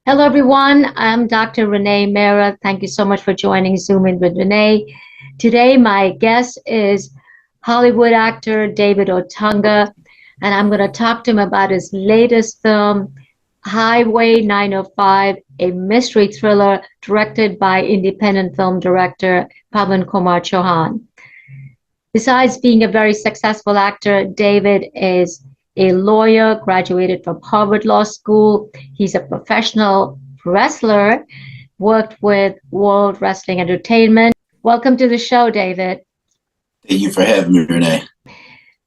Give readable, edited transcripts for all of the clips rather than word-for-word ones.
Hello, everyone. I'm Dr. Renee Mera. Thank you so much for joining Zoom in with Renee. Today, my guest is Hollywood actor David Otunga, and I'm going to talk to him about his latest film, Highway 905, a mystery thriller directed by independent film director Pavan Kumar Chauhan. Besides being a very successful actor, David is a lawyer, graduated from Harvard Law School. He's a professional wrestler, worked with World Wrestling Entertainment. Welcome to the show, David. Thank you for having me, Renee.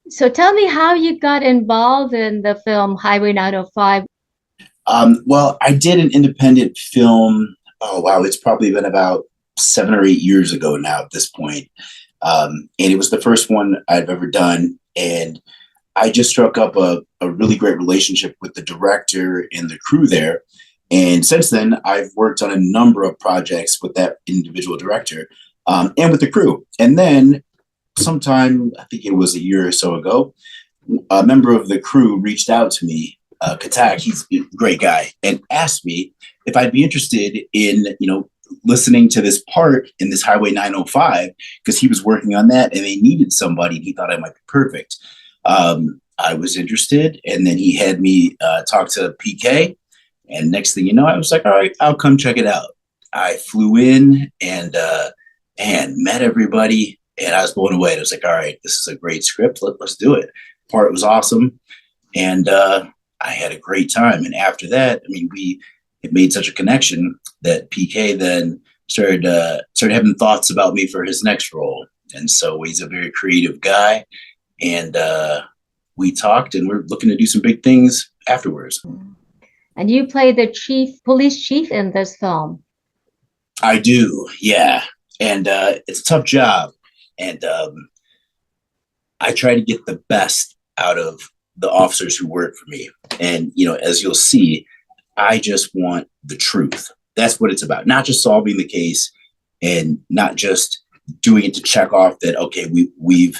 So tell me how you got involved in the film Highway 905. Well, I did an independent film. Oh, wow. It's probably been about 7 or 8 years ago now at this point. And it was the first one I've ever done. And I just struck up a really great relationship with the director and the crew there. And since then, I've worked on a number of projects with that individual director and with the crew. And then sometime, I think it was a year or so ago, a member of the crew reached out to me, Katak, he's a great guy, and asked me if I'd be interested in, listening to this part in this Highway 905, because he was working on that and they needed somebody and he thought I might be perfect. I was interested, and then he had me talk to PK, and next thing you know, I was like, all right, I'll come check it out. I flew in and met everybody, and I was blown away. I was like, all right, this is a great script. Let's do it. Part was awesome, and I had a great time. And after that, it made such a connection that PK then started having thoughts about me for his next role. And so he's a very creative guy, and we talked, and we're looking to do some big things afterwards. And you play the police chief in this film. I do, yeah. And it's a tough job. And I try to get the best out of the officers who work for me. And, as you'll see, I just want the truth. That's what it's about. Not just solving the case and not just doing it to check off that, okay, we've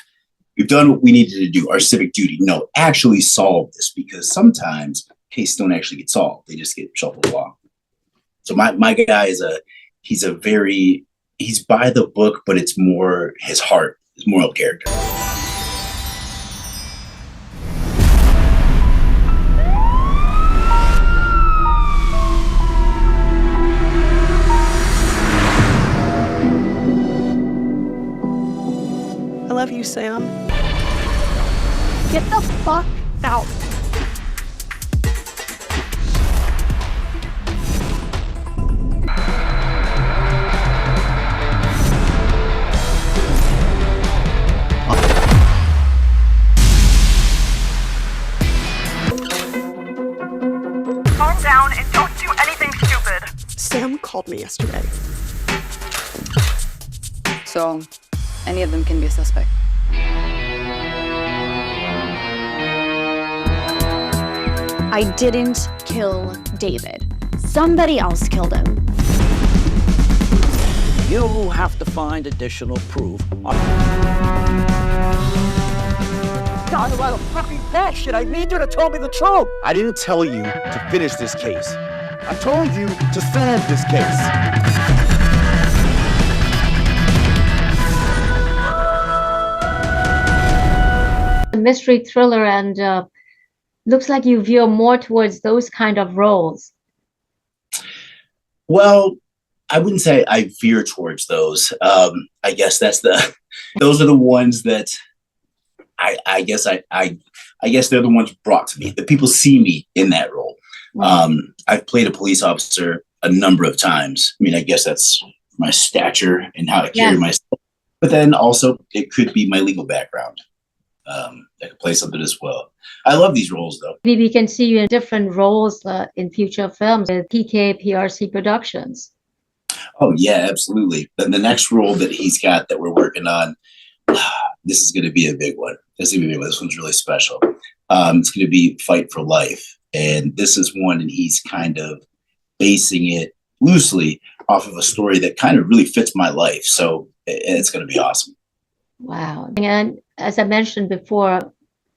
done what we needed to do, our civic duty. No, actually solve this, because sometimes cases don't actually get solved. They just get shuffled along. So my guy he's by the book, but it's more his heart, his moral character. I love you, Sam. Get the fuck out. Calm down and don't do anything stupid. Sam called me yesterday. So, any of them can be a suspect. I didn't kill David. Somebody else killed him. You'll have to find additional proof. God, a lot of fucking bad shit. I need you to tell me the truth. I didn't tell you to finish this case. I told you to solve this case. A mystery thriller, and looks like you veer more towards those kind of roles. Well, I wouldn't say I veer towards those. I guess those are the ones that I guess they're the ones brought to me. The people see me in that role. I've played a police officer a number of times. I guess that's my stature and how I carry myself. But then also it could be my legal background. That could play something as well. I love these roles, though. Maybe we can see you in different roles in future films with PRC Productions. Oh, yeah, absolutely. Then the next role that he's got that we're working on, this is going to be a big one. This one's really special. It's going to be Fight for Life. And this is one, and he's kind of basing it loosely off of a story that kind of really fits my life. So it's going to be awesome. Wow. And as I mentioned before,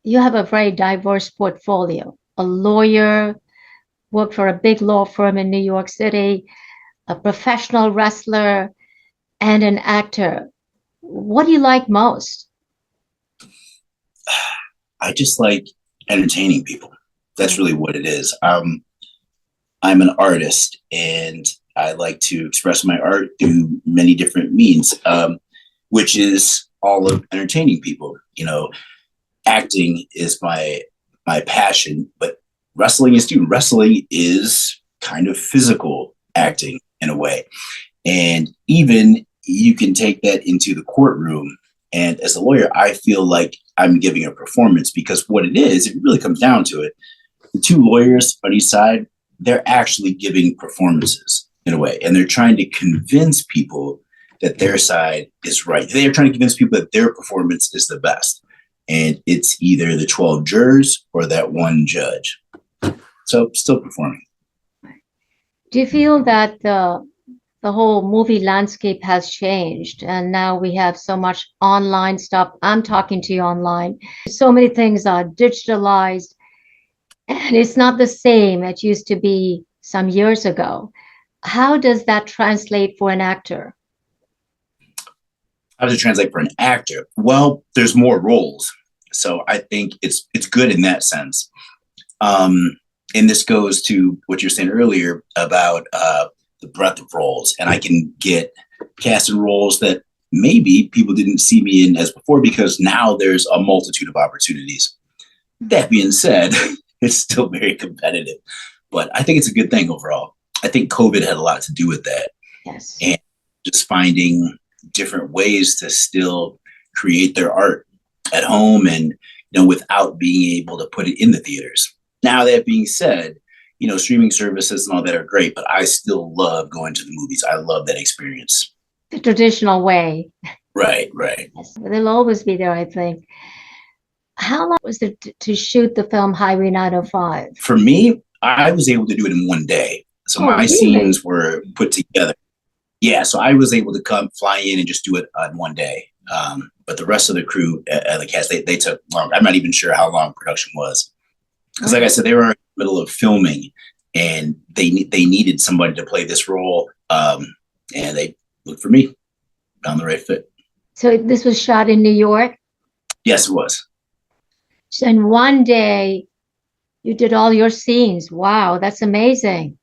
you have a very diverse portfolio, a lawyer, worked for a big law firm in New York City, a professional wrestler, and an actor. What do you like most? I just like entertaining people. That's really what it is. I'm an artist, and I like to express my art through many different means, which is all of entertaining people. You know, acting is my passion, but wrestling is too. Wrestling is kind of physical acting in a way. And even you can take that into the courtroom. And as a lawyer, I feel like I'm giving a performance, because what it is, it really comes down to it. The two lawyers on each side, they're actually giving performances in a way. And they're trying to convince people that their side is right. They're trying to convince people that their performance is the best. And it's either the 12 jurors or that one judge. So still performing. Do you feel that the whole movie landscape has changed, and now we have so much online stuff? I'm talking to you online. So many things are digitalized, and it's not the same it used to be some years ago. How does that translate for an actor? How does it translate for an actor? Well, there's more roles. So I think it's good in that sense. And this goes to what you're saying earlier about the breadth of roles. And I can get cast in roles that maybe people didn't see me in as before, because now there's a multitude of opportunities. That being said, it's still very competitive, but I think it's a good thing overall. I think COVID had a lot to do with that. Yes. And just finding different ways to still create their art at home, and without being able to put it in the theaters. Now, that being said, streaming services and all that are great, but I still love going to the movies. I love that experience. The traditional way. Right. Yes, they'll always be there, I think. How long was it to shoot the film Highway 905? For me, I was able to do it in one day. So my really? scenes were put together. Yeah, so I was able to fly in and just do it on one day. But the rest of the crew, the cast, they took long. I'm not even sure how long production was. Because like I said, they were in the middle of filming, and they needed somebody to play this role. And they looked for me, found the right fit. So this was shot in New York? Yes, it was. And one day you did all your scenes. Wow, that's amazing.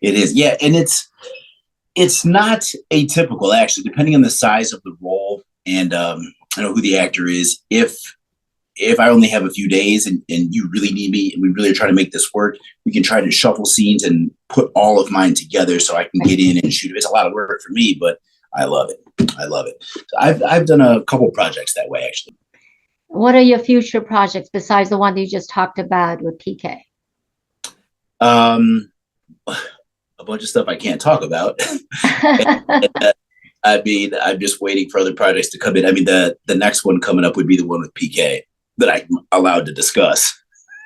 It is. Yeah, and it's not atypical, actually, depending on the size of the role and who the actor is. If I only have a few days and you really need me and we really are trying to make this work, we can try to shuffle scenes and put all of mine together so I can get in and shoot. It's a lot of work for me, but I love it. I love it. So I've done a couple projects that way, actually. What are your future projects besides the one that you just talked about with PK? A bunch of stuff I can't talk about. I mean, I'm just waiting for other projects to come in. I mean, the next one coming up would be the one with PK that I'm allowed to discuss.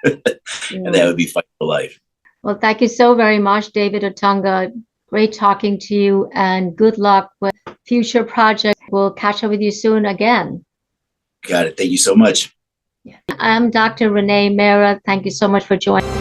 And that would be Fight for Life. Well, thank you so very much, David Otunga. Great talking to you, and good luck with future projects. We'll catch up with you soon again. Got it. Thank you so much. I'm Dr. Renee Mera. Thank you so much for joining.